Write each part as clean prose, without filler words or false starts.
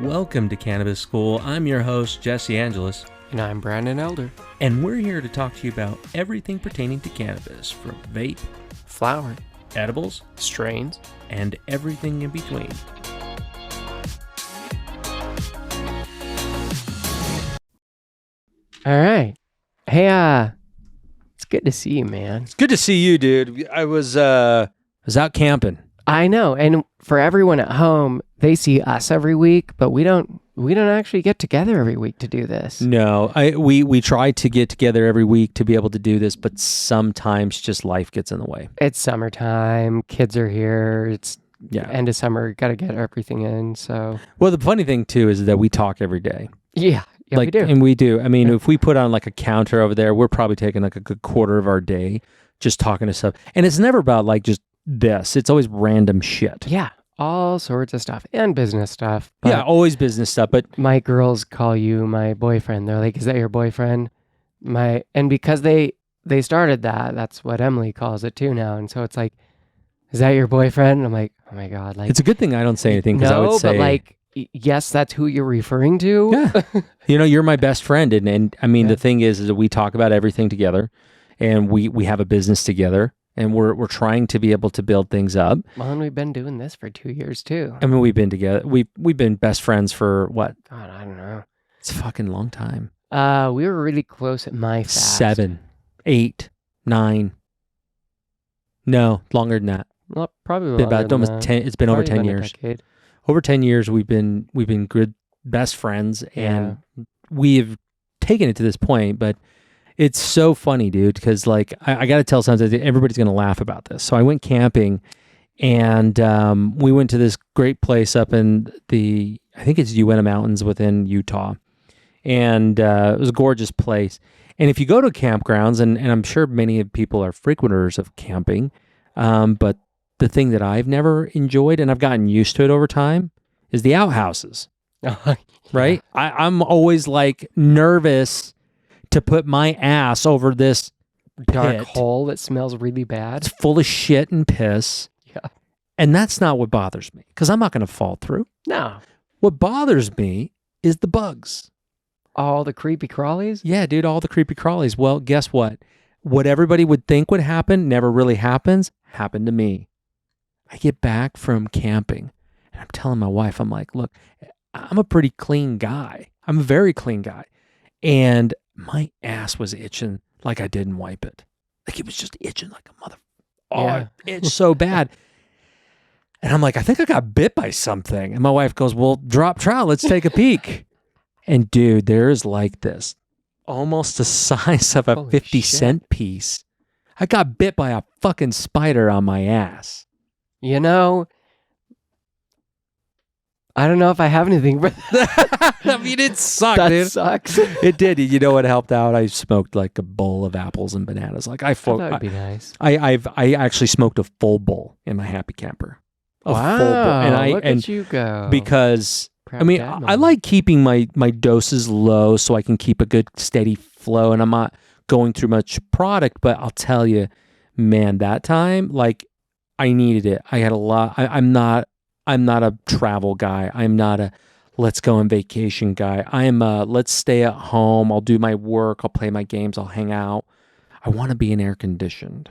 Welcome to Cannabis School. I'm your host, Jesse Angeles. And I'm Brandon Elder. And we're here to talk to you about everything pertaining to cannabis, from vape, flower, edibles, strains, and everything in between. All right. Hey, it's good to see you, man. It's good to see you, dude. I was out camping. I know. And for everyone at home, they see us every week, but we don't actually get together every week to do this. No, we try to get together every week to be able to do this, but sometimes just life gets in the way. It's summertime. Kids are here. It's Yeah. end of summer. Got to get everything in. So Well, the funny thing too is that we talk every day. yeah, we do. And we do. I mean, if we put on like a counter over there, we're probably taking like a good quarter of our day just talking to stuff. And it's never about like just this. It's always random shit. Yeah, all sorts of stuff and business stuff. But Yeah, always business stuff. But my girls call you my boyfriend. They're like, "Is that your boyfriend?" And because they started that, that's what Emily calls it too now. And so it's like, "Is that your boyfriend?" And I'm like, "Oh my god!" Like, it's a good thing I don't say anything because no, I would say, but like, yes, that's who you're referring to. yeah, you're my best friend, and I mean Yeah. the thing is that we talk about everything together, and we have a business together, and we're trying to be able to build things up. Well, and we've been doing this for 2 years too. I mean, we've been together. We've been best friends for what? God, I don't know. It's a fucking long time. We were really close at my fast. 7, 8, 9. No, longer than that. Well, probably Been longer about than almost that. 10. It's been over Probably 10 been a years. decade. Over 10 years, we've been good best friends, and Yeah. we've taken it to this point. But it's so funny, dude, because like I got to tell something. Everybody's gonna laugh about this. So I went camping, and we went to this great place up in I think it's Uinta Mountains within Utah, and it was a gorgeous place. And if you go to campgrounds, and I'm sure many people are frequenters of camping, but the thing that I've never enjoyed, and I've gotten used to it over time, is the outhouses, right? I'm always like nervous to put my ass over this Dark pit. hole that smells really bad. It's full of shit and piss. Yeah. And that's not what bothers me, because I'm not going to fall through. No. What bothers me is the bugs. All the creepy crawlies? Yeah, dude, all the creepy crawlies. Well, guess what? What everybody would think would happen never really happens, happened to me. I get back from camping, and I'm telling my wife, I'm like, look, I'm a pretty clean guy. I'm a very clean guy. And my ass was itching like I didn't wipe it. Like it was just itching like a mother. Oh, Yeah. it itched so bad. And I'm like, I think I got bit by something. And my wife goes, well, drop trout. Let's take a peek. And dude, there's like this, almost the size of a Holy 50-cent piece. I got bit by a fucking spider on my ass. You know, I don't know if I have anything, but I mean, it sucked, that dude. sucks. It did. You know what helped out? I smoked like a bowl of apples and bananas. Like That would be nice. I actually smoked a full bowl in my happy camper. A Wow, full bowl. And look at you go. because Proud I mean, dad I moment. like keeping my doses low so I can keep a good steady flow, and I'm not going through much product. But I'll tell you, man, that time, like, I needed it. I had a lot. I'm not a travel guy. I'm not a let's go on vacation guy. I am a let's stay at home. I'll do my work. I'll play my games. I'll hang out. I want to be in air conditioned.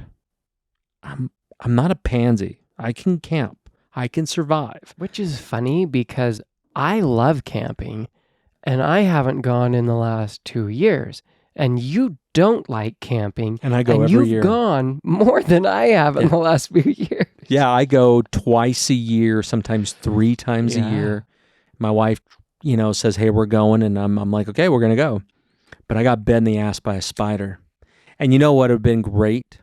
I'm not a pansy. I can camp. I can survive. Which is funny because I love camping and I haven't gone in the last 2 years. And you don't like camping. And I go and every you've year. gone more than I have in the last few years. Yeah, I go twice a year, sometimes 3 times a Yeah. year. My wife, says, "Hey, we're going," and I'm like, "Okay, we're gonna go." But I got bit in the ass by a spider, and you know what would have been great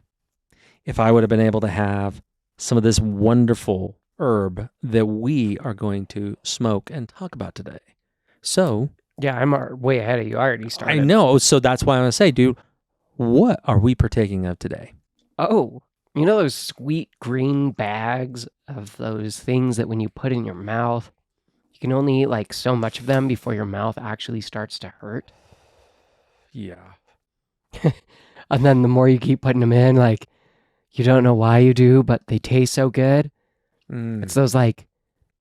if I would have been able to have some of this wonderful herb that we are going to smoke and talk about today. So Yeah, I'm way ahead of you. I already started. I know, so that's why I'm gonna say, dude, what are we partaking of today? Oh, you know those sweet green bags of those things that when you put in your mouth, you can only eat like so much of them before your mouth actually starts to hurt? Yeah. And then the more you keep putting them in, like, you don't know why you do, but they taste so good. Mm. It's those like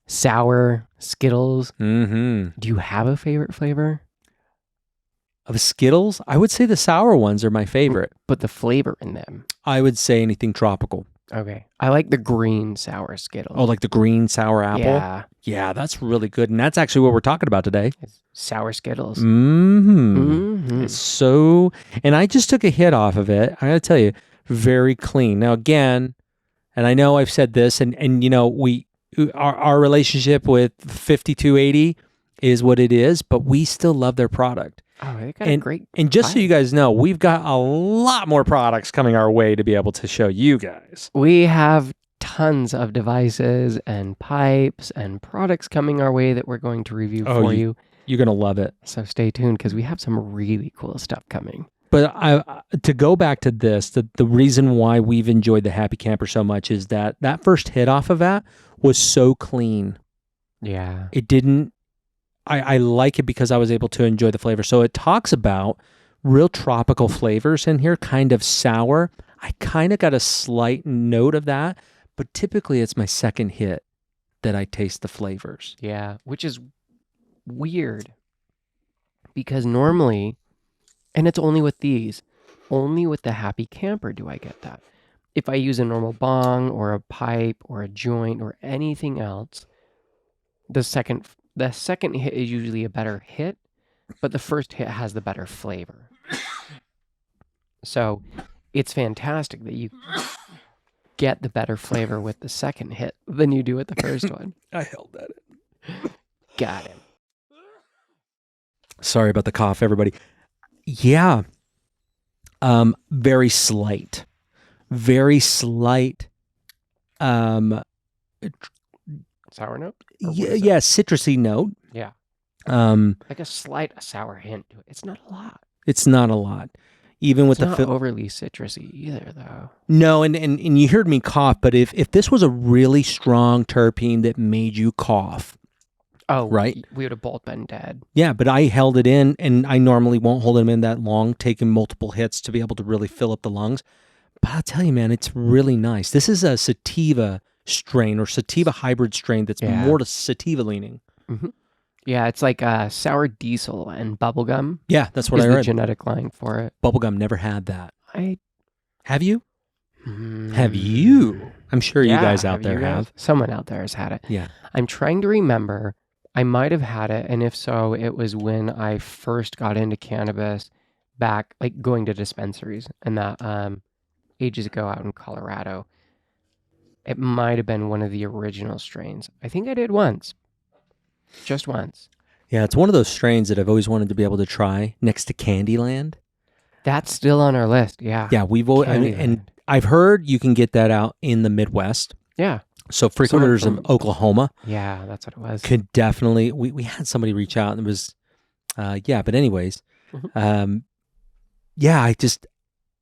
Sour Skittles. Mm-hmm. Do you have a favorite flavor? Of Skittles, I would say the sour ones are my favorite. But the flavor in them. I would say anything tropical. Okay. I like the green Sour Skittles. Oh, like the green sour apple? Yeah. Yeah, that's really good. And that's actually what we're talking about today. It's Sour Skittles. It's so, and I just took a hit off of it. I gotta tell you, very clean. Now again, and I know I've said this, and you know, our relationship with 5280 is what it is, but we still love their product. Oh, they got a great. And just so you guys know, we've got a lot more products coming our way to be able to show you guys. We have tons of devices and pipes and products coming our way that we're going to review for you. You're going to love it. So stay tuned because we have some really cool stuff coming. But to go back to this, the reason why we've enjoyed the Happy Camper so much is that first hit off of that was so clean. Yeah. It didn't, I like it because I was able to enjoy the flavor. So it talks about real tropical flavors in here, kind of sour. I kind of got a slight note of that, but typically it's my second hit that I taste the flavors. Yeah, which is weird because normally, and it's only with these, only with the Happy Camper do I get that. If I use a normal bong or a pipe or a joint or anything else, the second hit is usually a better hit, but the first hit has the better flavor. So it's fantastic that you get the better flavor with the second hit than you do with the first one. I held at it. Got it. Sorry about the cough, everybody. Yeah. Very slight. Very slight. Sour note? Yeah, citrusy note. Yeah. Like a slight sour hint to it. It's not a lot. It's not a lot. Even with it's not overly citrusy either, though. No, and you heard me cough, but if this was a really strong terpene that made you cough, right, we would have both been dead. Yeah, but I held it in, and I normally won't hold them in that long, taking multiple hits to be able to really fill up the lungs. But I'll tell you, man, it's really nice. This is a sativa strain or sativa hybrid strain that's more to sativa leaning. Mm-hmm. Yeah, it's like sour diesel and bubblegum. Yeah, that's what I heard. The genetic line for it. Bubblegum never had that. Have you? Have you? I'm sure you guys out there have. Someone out there has had it. Yeah. I'm trying to remember. I might have had it, and if so, it was when I first got into cannabis back, like going to dispensaries, and that ages ago out in Colorado. It might have been one of the original strains. I think I did once. Just once. Yeah, it's one of those strains that I've always wanted to be able to try next to Candyland. That's still on our list, yeah. Yeah, we've always, and I've heard you can get that out in the Midwest. Yeah. So frequenters of Oklahoma. Yeah, that's what it was. Could definitely, we had somebody reach out and it was, but anyways, yeah,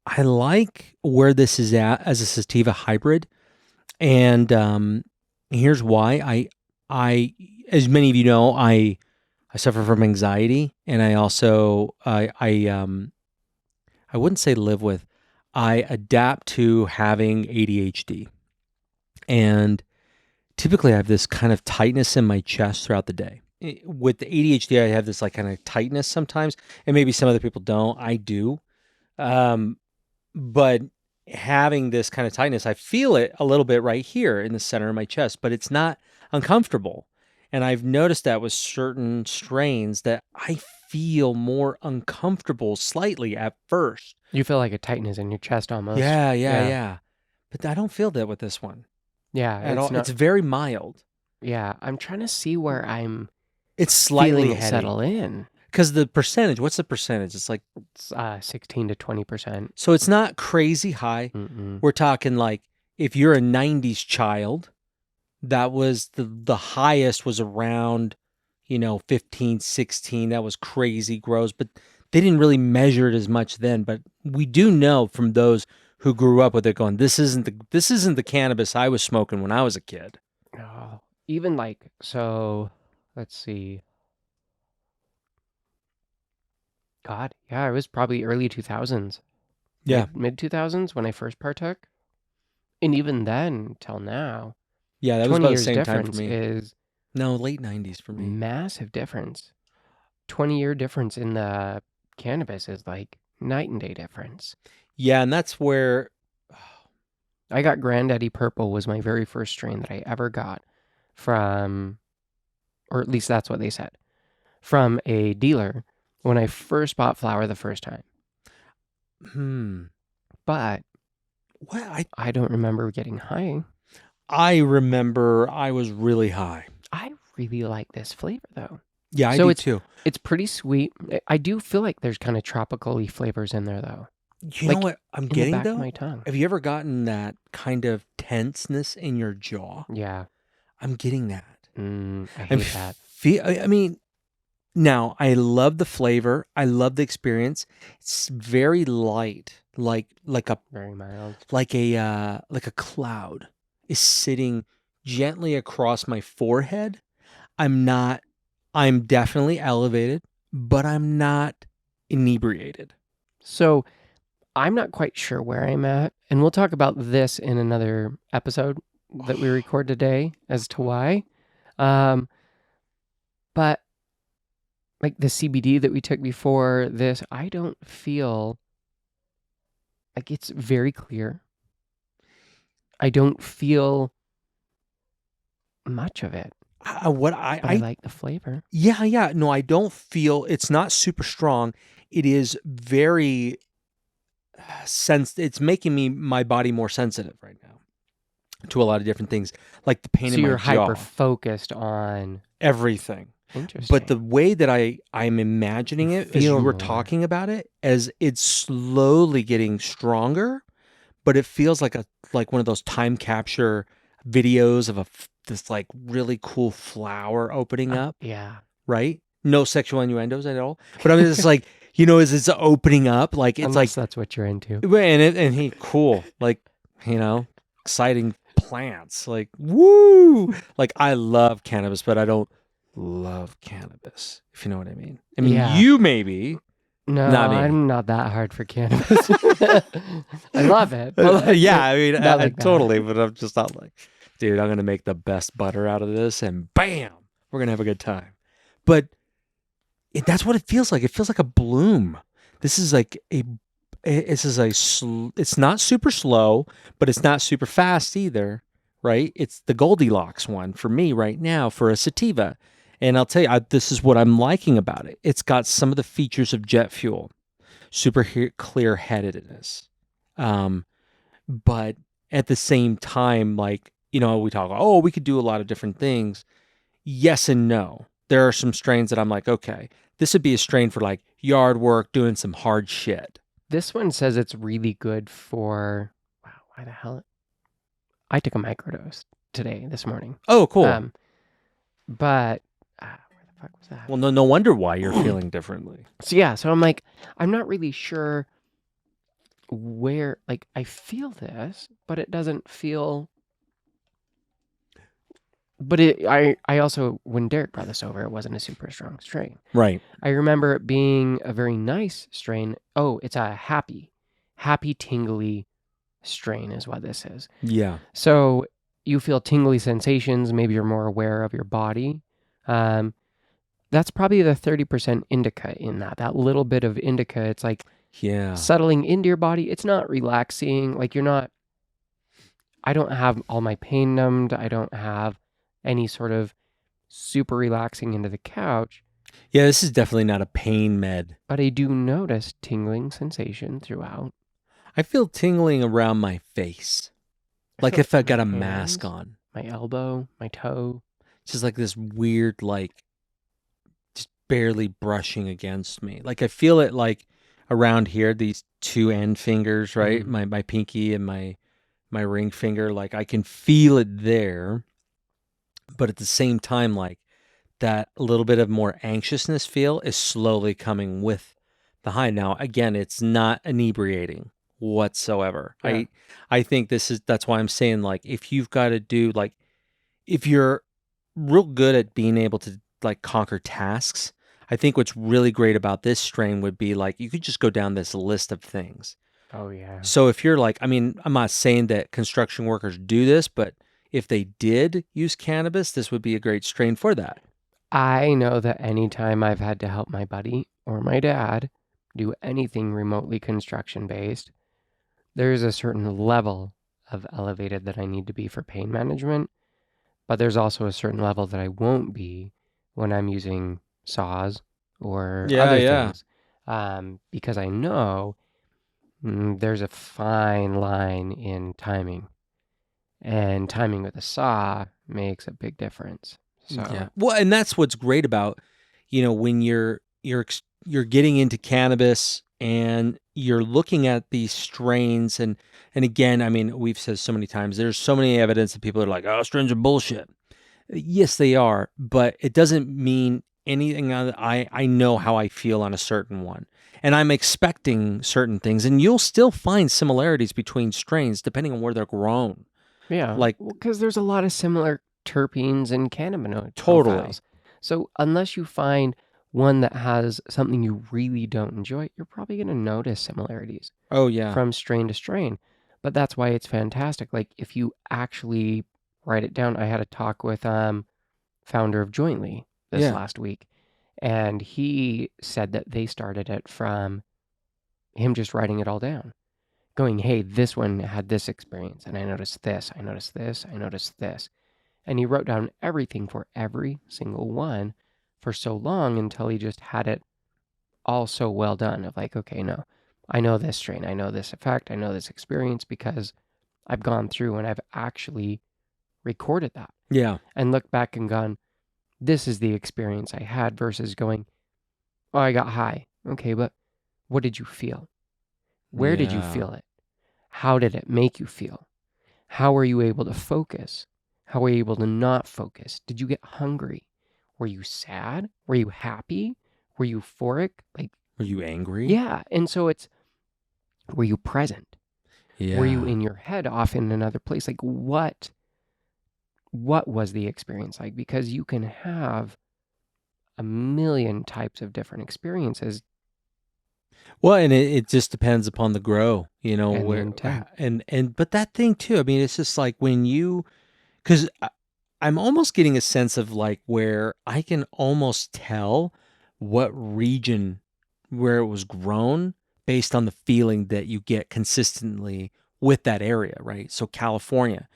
I like where this is at as a sativa hybrid. And here's why. I, as many of you know, I suffer from anxiety, and I also, I wouldn't say live with, I adapt to having ADHD. And typically I have this kind of tightness in my chest throughout the day. With the ADHD, I have this like kind of tightness sometimes, and maybe some other people don't. I do. But having this kind of tightness, I feel it a little bit right here in the center of my chest, but it's not uncomfortable. And I've noticed that with certain strains that I feel more uncomfortable slightly at first. You feel like a tightness in your chest almost. Yeah. But I don't feel that with this one. Yeah. At all. It's very mild. Yeah. I'm trying to see where I'm it's slightly feeling it settle in. Because the percentage, what's the percentage? It's like 16 to 20%. So it's not crazy high. Mm-mm. We're talking like if you're a 90s child, that was the highest was around, 15, 16. That was crazy gross, but they didn't really measure it as much then. But we do know from those who grew up with it going, this isn't the cannabis I was smoking when I was a kid. Oh, even like, so let's see. God, yeah, it was probably early 2000s. Yeah. Mid 2000s when I first partook. And even then, till now. Yeah, that was about the same time for me. Is No, late 90s for me. Massive difference. 20-year difference in the cannabis is like night and day difference. Yeah, and that's where I got Granddaddy Purple was my very first strain that I ever got from, or at least that's what they said, from a dealer when I first bought flower the first time. But well, I don't remember getting high. I remember I was really high. I really like this flavor though. Yeah, I So do too. It's pretty sweet. I do feel like there's kind of tropical-y flavors in there though. You know Like, what I'm in the getting back though? of my tongue. Have you ever gotten that kind of tenseness in your jaw? Yeah. I'm getting that. I hate that. I mean, now I love the flavor. I love the experience. It's very light, like a Very mild. like a cloud is sitting gently across my forehead. I'm definitely elevated, but I'm not inebriated. So I'm not quite sure where I'm at, and we'll talk about this in another episode that we record today as to why. But like the CBD that we took before this, I don't feel like it's very clear. I don't feel much of it. What But I like the flavor. Yeah. No, I don't feel it's not super strong. It is very it's making my body more sensitive right now to a lot of different things, like the pain So in my you're jaw, hyper focused on everything. interesting. But the way that I'm imagining You it as you feel were more. talking about it, as it's slowly getting stronger, but it feels like one of those time capture videos of this like really cool flower opening up, Yeah. right? No sexual innuendos at all. But I mean, it's like, as it's opening up, like it's Unless that's what you're into. and he cool, like, exciting plants, like woo. Like I love cannabis, but I don't love cannabis, if you know what I mean. I mean, Yeah. you maybe. No, Not me. I'm not that hard for cannabis. I love it. But Yeah, I mean, not like that. totally, but I'm just not like, dude, I'm gonna make the best butter out of this, and bam, we're gonna have a good time. But that's what it feels like. It feels like a bloom. This is like it's not super slow, but it's not super fast either, right? It's the Goldilocks one for me right now for a sativa. And I'll tell you, this is what I'm liking about it. It's got some of the features of jet fuel, super clear-headedness. But at the same time, like, we talk, we could do a lot of different things. Yes and no. There are some strains that I'm like, okay, this would be a strain for like yard work, doing some hard shit. This one says it's really good for, wow, why the hell? I took a microdose this morning. Oh, cool. But where the fuck was that? Well, no wonder why you're feeling differently. So I'm like, I'm not really sure where, like, I feel this, but it doesn't feel. But I also, when Derek brought this over, it wasn't a super strong strain. Right. I remember it being a very nice strain. Oh, it's a happy, tingly strain is what this is. Yeah. So you feel tingly sensations. Maybe you're more aware of your body. That's probably the 30% indica in that little bit of indica. It's like settling into your body. It's not relaxing. Like I don't have all my pain numbed. I don't have any sort of super relaxing into the couch. Yeah, this is definitely not a pain med. But I do notice tingling sensation throughout. I feel tingling around my face. Like if I got a mask on. My elbow, my toe. Just like this weird, like, just barely brushing against me. Like I feel it like around here, these two end fingers, right? Mm-hmm. My pinky and my ring finger. Like I can feel it there. But at the same time, like that little bit of more anxiousness feel is slowly coming with the high. Now, again, it's not inebriating whatsoever. Yeah. I think that's why I'm saying, like, if you've got to do, like, if you're real good at being able to like conquer tasks, I think what's really great about this strain would be like, you could just go down this list of things. Oh yeah. So if you're like, I mean, I'm not saying that construction workers do this, but if they did use cannabis, this would be a great strain for that. I know that anytime I've had to help my buddy or my dad do anything remotely construction based, there's a certain level of elevated that I need to be for pain management, but there's also a certain level that I won't be when I'm using saws or other things, because I know there's a fine line in timing, and timing with a saw makes a big difference. So Yeah. Well, and that's what's great about, when you're getting into cannabis and you're looking at these strains and again, I mean, we've said so many times, there's so many evidence that people are like, oh, strains are bullshit. Yes, they are, but it doesn't mean anything. I know how I feel on a certain one, and I'm expecting certain things, and you'll still find similarities between strains depending on where they're grown. yeah, Like, because there's a lot of similar terpenes and cannabinoid Totally. profiles. So unless you find one that has something you really don't enjoy, you're probably going to notice similarities oh yeah, from strain to strain. But that's why it's fantastic. Like if you actually write it down, I had a talk with founder of Jointly this Yeah. last week, and he said that they started it from him just writing it all down, going, hey, this one had this experience, and I noticed this, I noticed this, I noticed this. And he wrote down everything for every single one for so long until he just had it all so well done of like, okay, no, I know this strain, I know this effect, I know this experience because I've gone through and I've actually recorded that yeah, and looked back and gone, this is the experience I had versus going, oh, I got high. Okay, but what did you feel? Where did you Yeah. feel it? How did it make you feel? How were you able to focus? How were you able to not focus? Did you get hungry? Were you sad? Were you happy? Were you euphoric? Like, Were you angry? yeah. And so it's, were you present? Yeah. Were you in your head off in another place? Like, what was the experience like? Because you can have a million types of different experiences. Well, and it just depends upon the grow, And the where intent. and but that thing too. I mean, it's just like when because I'm almost getting a sense of like where I can almost tell what region where it was grown based on the feeling that you get consistently with that area, right? So California,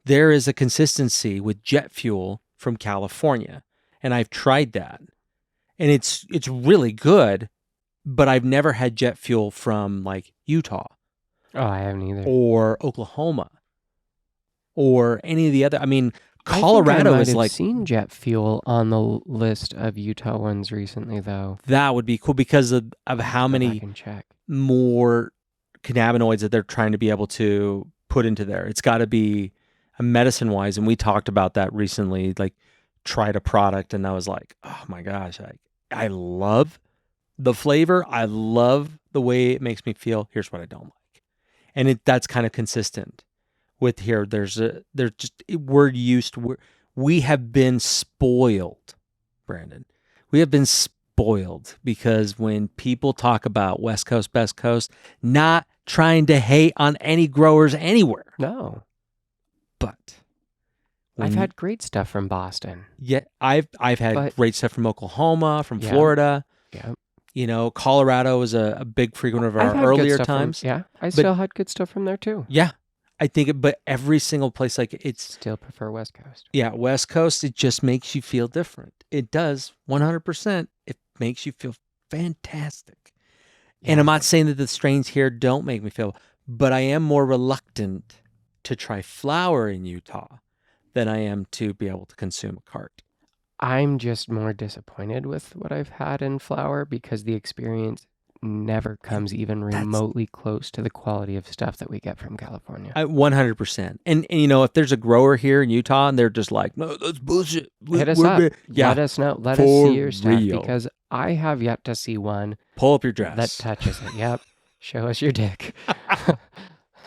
there is a consistency with jet fuel from California, and I've tried that, and it's really good. But I've never had jet fuel from like Utah Oh, I haven't either. or Oklahoma or any of the other. I mean, I think Colorado I might is have like, seen jet fuel on the list of Utah ones recently, though. that would be cool because of I'll how have to go many back and check. more cannabinoids that they're trying to be able to put into there. It's got to be medicine wise. And we talked about that recently, like tried a product and I was like, oh my gosh, I love the flavor. I love the way it makes me feel. Here's what I don't like. And that's kind of consistent with here. There's just word used. We have been spoiled, Brandon. We have been spoiled because when people talk about West Coast, Best Coast, not trying to hate on any growers anywhere. No. But I've had great stuff from Boston. Yeah, I've had great stuff from Oklahoma, from Florida. Yeah. Colorado was a big frequenter of I've our had good earlier stuff times. I still had good stuff from there too. Yeah, I think, but every single place, like it's Still prefer West Coast. yeah, West Coast. It just makes you feel different. It does 100%. It makes you feel fantastic. Yeah. And I'm not saying that the strains here don't make me feel, but I am more reluctant to try flower in Utah than I am to be able to consume a cart. I'm just more disappointed with what I've had in flower because the experience never comes even remotely close to the quality of stuff that we get from California. 100%. And if there's a grower here in Utah and they're just like, no, that's bullshit. Hit us up. Yeah, let us know. Let us see your stuff because I have yet to see one. Pull up your dress. That touches it. Yep. Show us your dick.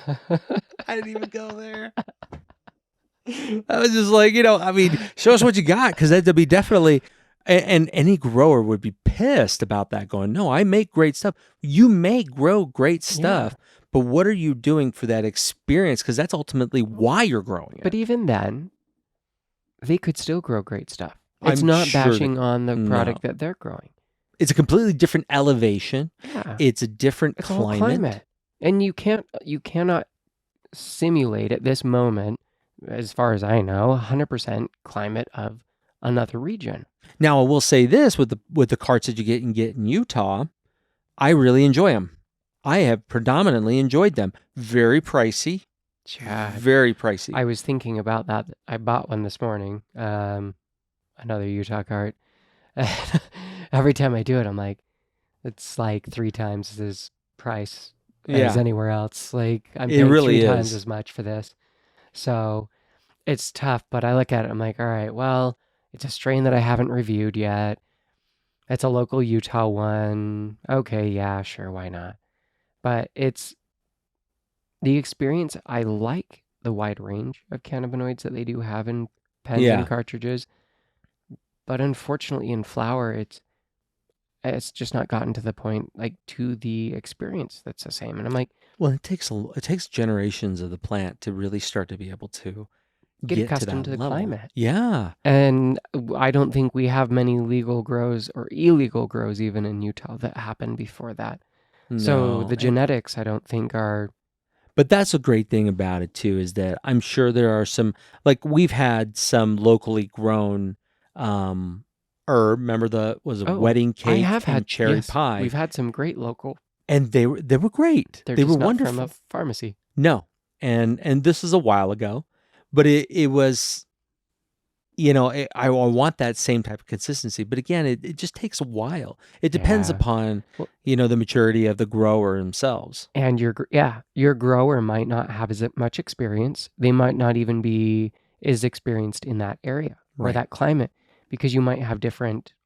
I didn't even go there. I was just like, show us what you got, because that'd be definitely, and any grower would be pissed about that, going, no, I make great stuff. You may grow great stuff, But what are you doing for that experience? Because that's ultimately why you're growing it. But even then, they could still grow great stuff. It's I'm not sure bashing on the product no. that they're growing. It's a completely different elevation. Yeah. It's a different It's a whole climate. climate. And you cannot simulate at this moment, as far as I know, 100% climate of another region. Now, I will say this with the carts that you can get in Utah, I really enjoy them. I have predominantly enjoyed them. Very pricey. Yeah. Very pricey. I was thinking about that. I bought one this morning, another Utah cart. Every time I do it, I'm like, it's like 3 times as price as anywhere else. Like I'm It paying really 3 times is. as much for this. So it's tough, but I look at it, I'm like, all right, well, it's a strain that I haven't reviewed yet. It's a local Utah one. Okay, yeah, sure, why not? But it's the experience. I like the wide range of cannabinoids that they do have in pens Yeah. and cartridges. But unfortunately in flower, it's just not gotten to the point, like, to the experience that's the same. And I'm like, Well, it takes generations of the plant to really start to be able to get get to accustomed that to the level. climate. Yeah. And I don't think we have many legal grows or illegal grows even in Utah that happened before that. So No. the genetics, I don't think are. But that's a great thing about it too, is that I'm sure there are some, like we've had some locally grown herb. Remember was a wedding I cake have and had cherry yes, pie. we've had some great local. And they were great. They're They just were not wonderful. from a pharmacy. No. And this is a while ago, but it was, I want that same type of consistency. But again, it just takes a while. It depends Yeah. upon, Well, the maturity of the grower themselves. and your grower might not have as much experience. They might not even be as experienced in that area or Right. that climate, because you might have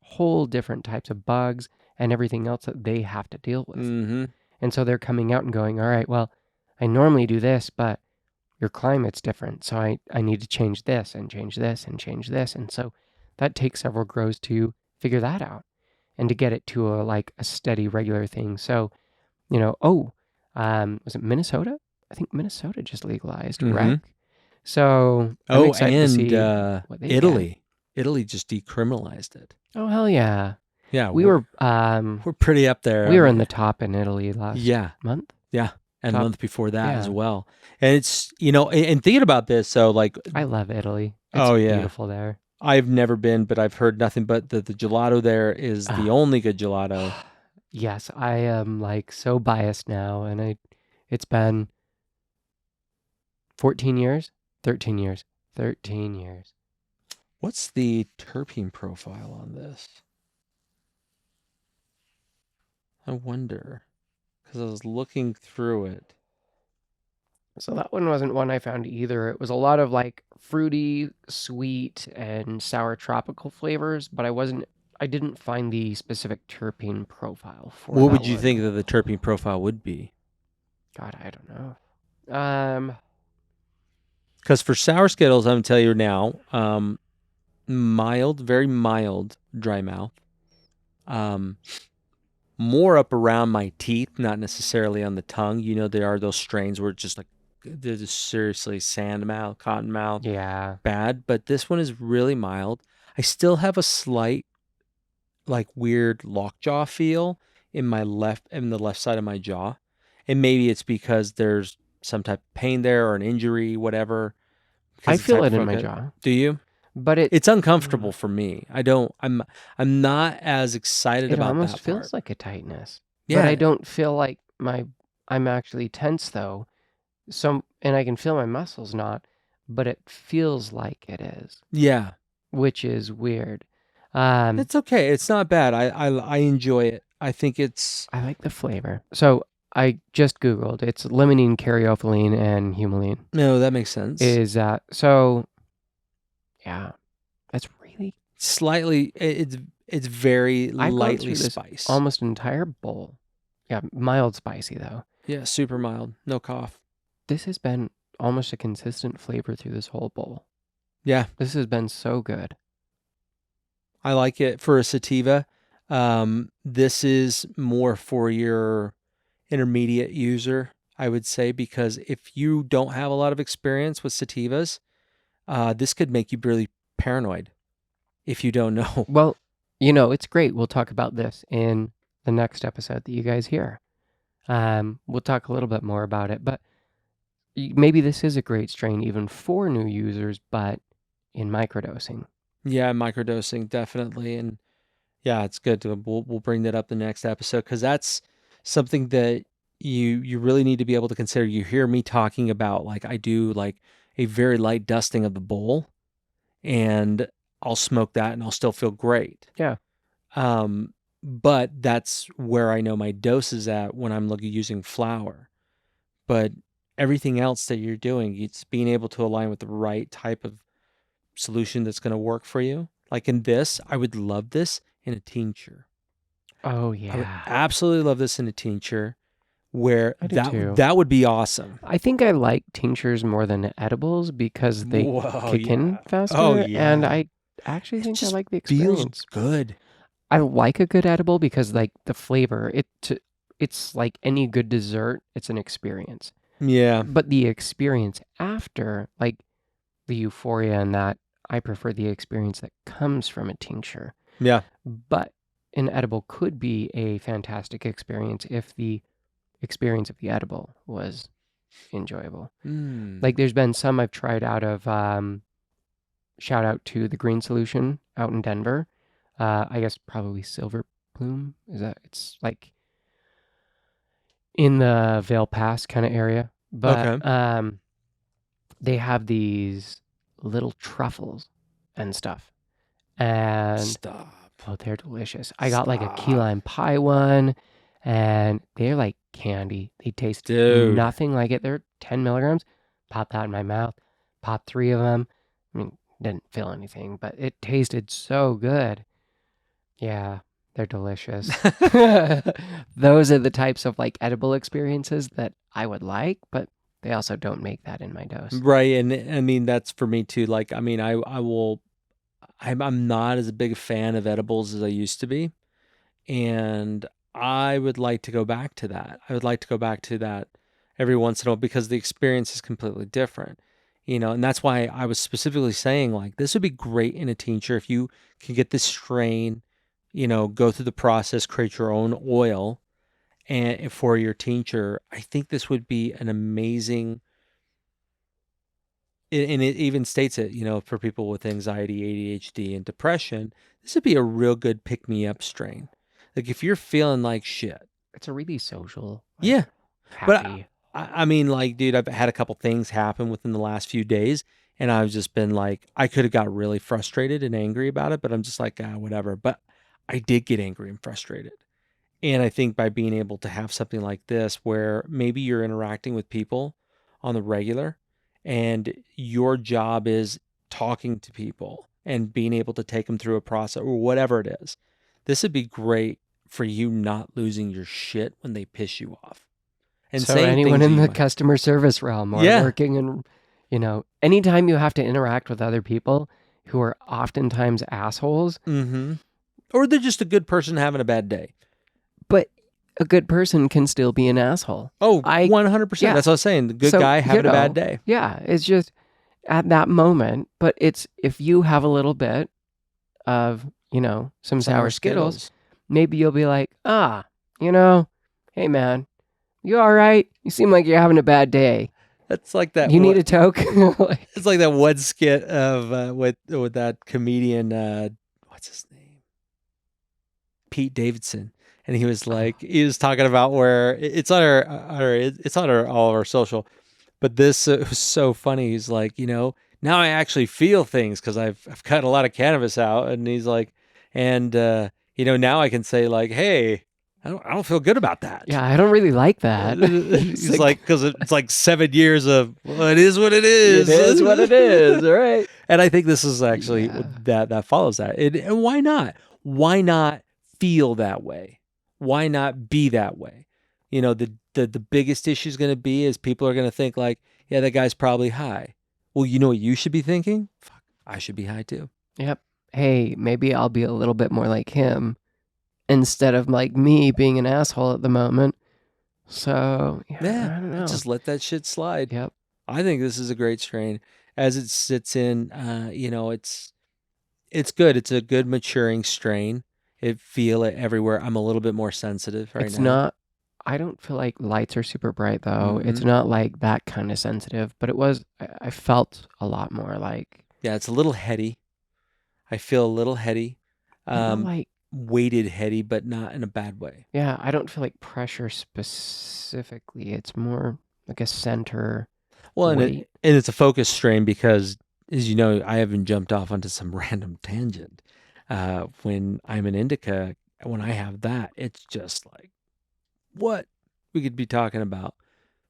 whole different types of bugs and everything else that they have to deal with. Mm-hmm. And so they're coming out and going, all right, well, I normally do this, but your climate's different. So I need to change this and change this and change this. And so that takes several grows to figure that out and to get it to a steady, regular thing. So, was it Minnesota? I think Minnesota just legalized rec. So I'm excited to see what they Italy. get. Italy just decriminalized it. Oh, hell yeah. Yeah. We're pretty up there. we were in the top in Italy last month. Yeah. And a month before that as yeah. well. And it's, and thinking about this, so like, I love Italy. It's beautiful there. I've never been, but I've heard nothing but the gelato there is the only good gelato. Yes, I am so biased now, and it's been 14 years, 13 years, 13 years. What's the terpene profile on this? I wonder, because I was looking through it. So that one wasn't one I found either. It was a lot of fruity, sweet, and sour tropical flavors, but I didn't find the specific terpene profile for What that would you one. think that the terpene profile would be? God, I don't know. Because for Sour Skittles, I'm going to tell you now, mild, very mild dry mouth. More up around my teeth, not necessarily on the tongue. There are those strains where it's just they're just seriously sand mouth, cotton mouth. Yeah. Bad. But this one is really mild. I still have a slight, weird lockjaw feel in the left side of my jaw. And maybe it's because there's some type of pain there or an injury, whatever. I feel it in my jaw. Do you? But it's uncomfortable for me. I'm not as excited about that. It almost feels like a tightness. Yeah. But I don't feel like I'm actually tense though. And I can feel my muscles not, but it feels like it is. Yeah. Which is weird. It's okay. It's not bad. I enjoy it. I think I like the flavor. So I just Googled. It's limonene, caryophyllene, and humulene. No, that makes sense. So? Yeah, that's really slightly. It's very lightly spiced. Almost an entire bowl. Yeah, mild spicy though. Yeah, super mild. No cough. This has been almost a consistent flavor through this whole bowl. Yeah, this has been so good. I like it for a sativa. This is more for your intermediate user. I would say, because if you don't have a lot of experience with sativas, this could make you really paranoid if you don't know. Well, it's great. We'll talk about this in the next episode that you guys hear. We'll talk a little bit more about it, but maybe this is a great strain even for new users, but in microdosing. Yeah, microdosing, definitely. And yeah, it's good. We'll bring that up the next episode, because that's something that you really need to be able to consider. You hear me talking about, like, I do like a very light dusting of the bowl, and I'll smoke that and I'll still feel great. Yeah. But that's where I know my dose is at when I'm using flour. But everything else that you're doing, it's being able to align with the right type of solution that's going to work for you. Like in this, I would love this in a tincture. Oh, I would yeah. absolutely love this in a tincture, where I do too. that would be awesome. I think I like tinctures more than edibles because they kick in faster. Oh, yeah. And I actually think I like the Feels experience. good. I like a good edible because, like, the flavor, it's like any good dessert, it's an experience. Yeah. But the experience after, like the euphoria and that, I prefer the experience that comes from a tincture. Yeah. But an edible could be a fantastic experience if the experience of the edible was enjoyable. Like, there's been some I've tried out of, shout out to the Green Solution out in Denver. I guess probably Silver Plume. It's like in the Vale Pass kind of area. But Okay. they have these little truffles and stuff. And Stop. oh, they're delicious. I got like a key lime pie one, and they're like candy. They taste Dude. nothing like it. They're 10 milligrams. Pop that in my mouth. Pop 3 of them. I mean, didn't feel anything, but it tasted so good. Yeah, they're delicious. Those are the types of like edible experiences that I would like, but they also don't make that in my dose. Right. And I mean, that's for me too. Like, I mean, I'm not as big a fan of edibles as I used to be. And I would like to go back to that. I would like to go back to that every once in a while, because the experience is completely different, and that's why I was specifically saying, like, this would be great in a tincture if you can get this strain, go through the process, create your own oil, and for your tincture. I think this would be an amazing, and it even states it, for people with anxiety, ADHD, and depression, this would be a real good pick-me-up strain. Like, if you're feeling like shit. It's a really social, Yeah. happy. But I mean, like, dude, I've had a couple things happen within the last few days, and I've just been like, I could have got really frustrated and angry about it, but I'm just like, whatever. But I did get angry and frustrated. And I think by being able to have something like this, where maybe you're interacting with people on the regular, and your job is talking to people and being able to take them through a process or whatever it is, this would be great for you not losing your shit when they piss you off. And so anyone in the customer service realm or working in, anytime you have to interact with other people who are oftentimes assholes. Mm-hmm. Or they're just a good person having a bad day. But a good person can still be an asshole. Oh, 100%. Yeah. That's what I was saying. The good guy having a bad day. Yeah, it's just at that moment. But it's if you have a little bit of, some Sour Skittles, maybe you'll be like, hey, man, you all right? You seem like you're having a bad day. That's like that. You need a toke? It's like that one skit of with that comedian, what's his name? Pete Davidson. And he was like, he was talking about where it's on all of our social, but this was so funny. He's like, now I actually feel things because I've cut a lot of cannabis out. And he's like, and now I can say, like, hey, I don't feel good about that. Yeah, I don't really like that. He's like, because it's like 7 years of, well, it is what it is. It is what it is, right? And I think this is actually that follows that. And why not? Why not feel that way? Why not be that way? The biggest issue is going to be is people are going to think like, yeah, that guy's probably high. Well, you know what you should be thinking? Fuck, I should be high too. Yep. Hey, maybe I'll be a little bit more like him instead of like me being an asshole at the moment. So I Yeah, don't know. just let that shit slide. Yep. I think this is a great strain. As it sits in, it's good. It's a good maturing strain. Feel it everywhere. I'm a little bit more sensitive right It's now. not. I don't feel like lights are super bright though. It's not like that kind of sensitive, but it was. I felt a lot more like. Yeah, it's a little heady. I feel a little heady. I don't know, like. Weighted heady, but not in a bad way. Yeah, I don't feel like pressure specifically. It's more like a center Well, weight. and it's a focus strain because, as you know, I haven't jumped off onto some random tangent. When I'm an indica, when I have that, it's just like, what? We could be talking about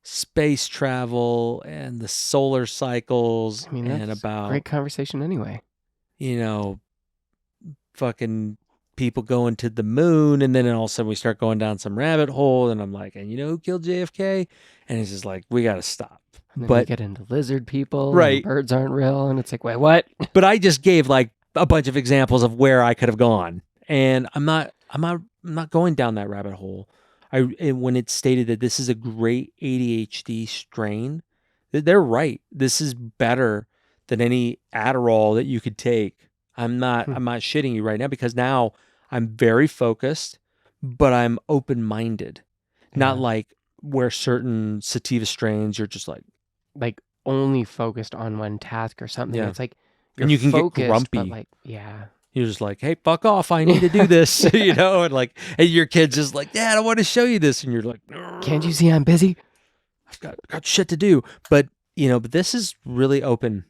space travel and the solar cycles I mean, and that's about, great conversation anyway. fucking people going to the moon, and then all of a sudden we start going down some rabbit hole, and I'm like, and you know who killed JFK? And it's just like, we got to stop. And then But you get into lizard people, and right, birds aren't real, and it's like, wait, what? but I just gave like a bunch of examples of where I could have gone, and I'm not going down that rabbit hole. When it's stated that this is a great ADHD strain, they're right. This is better than any Adderall that you could take. I'm not shitting you right now, because now I'm very focused, but I'm open-minded. Not Yeah. like where certain sativa strains you're just like only focused on one task or something. Yeah. It's like And you can get focused, grumpy. but like, yeah. You're just like, hey, fuck off. I need to do this, and like, and your kid's just like, Dad, I want to show you this. And you're like, Can't you see I'm busy? I've got shit to do. But, but this is really open.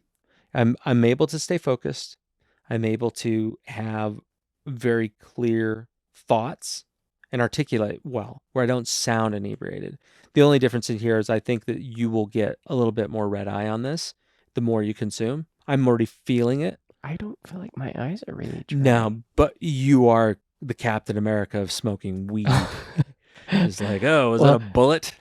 I'm able to stay focused. I'm able to have very clear thoughts and articulate well, where I don't sound inebriated. The only difference in here is I think that you will get a little bit more red eye on this the more you consume. I'm already feeling it. I don't feel like my eyes are really dry. No, but you are the Captain America of smoking weed. It's like, oh, was that a bullet?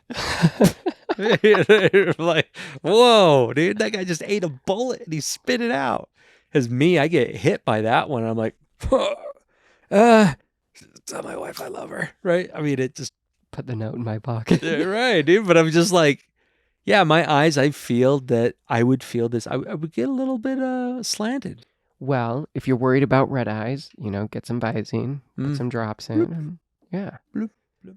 Like, whoa, dude, that guy just ate a bullet and he spit it out. As me, I get hit by that one. I'm like, tell my wife I love her, right? I mean, it just put the note in my pocket. Right, dude. But I'm just like, yeah, my eyes, I feel that I would feel this. I would get a little bit slanted. Well, if you're worried about red eyes, get some Visine, put some drops in, and yeah. Bloop, bloop.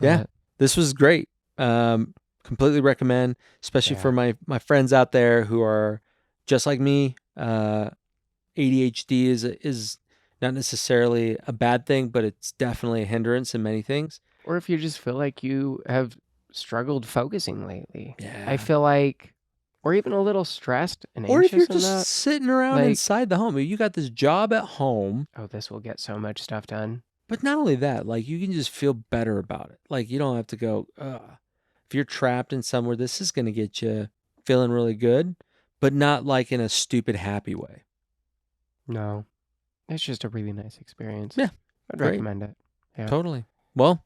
Yeah, this was great. Completely recommend, especially for my friends out there who are just like me. ADHD is not necessarily a bad thing, but it's definitely a hindrance in many things. Or if you just feel like you have struggled focusing lately. Yeah. I feel like, or even a little stressed and anxious. Or if you're just just sitting around inside the home, you got this job at home. Oh, this will get so much stuff done. But not only that, like, you can just feel better about it. Like, you don't have to go, if you're trapped in somewhere, this is going to get you feeling really good, but not like in a stupid happy way. No, it's just a really nice experience. Yeah. I'd recommend it. Yeah. Totally. Well,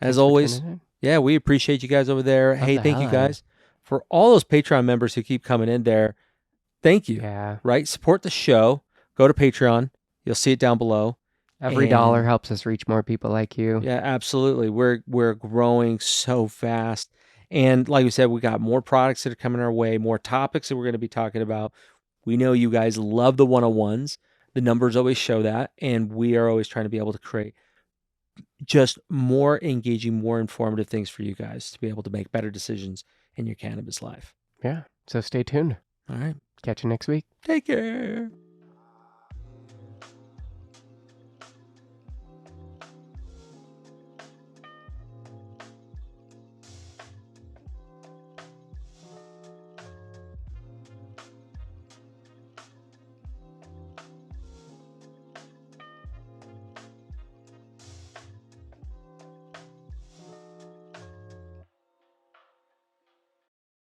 as always, yeah, we appreciate you guys over there. Hey, thank you guys for all those Patreon members who keep coming in there. Thank you. Yeah. Right? Support the show. Go to Patreon. You'll see it down below. Every dollar helps us reach more people like you. Yeah, absolutely. We're growing so fast. And like we said, we got more products that are coming our way, more topics that we're going to be talking about. We know you guys love the 101s. The numbers always show that. And we are always trying to be able to create just more engaging, more informative things for you guys to be able to make better decisions in your cannabis life. Yeah. So stay tuned. All right. Catch you next week. Take care.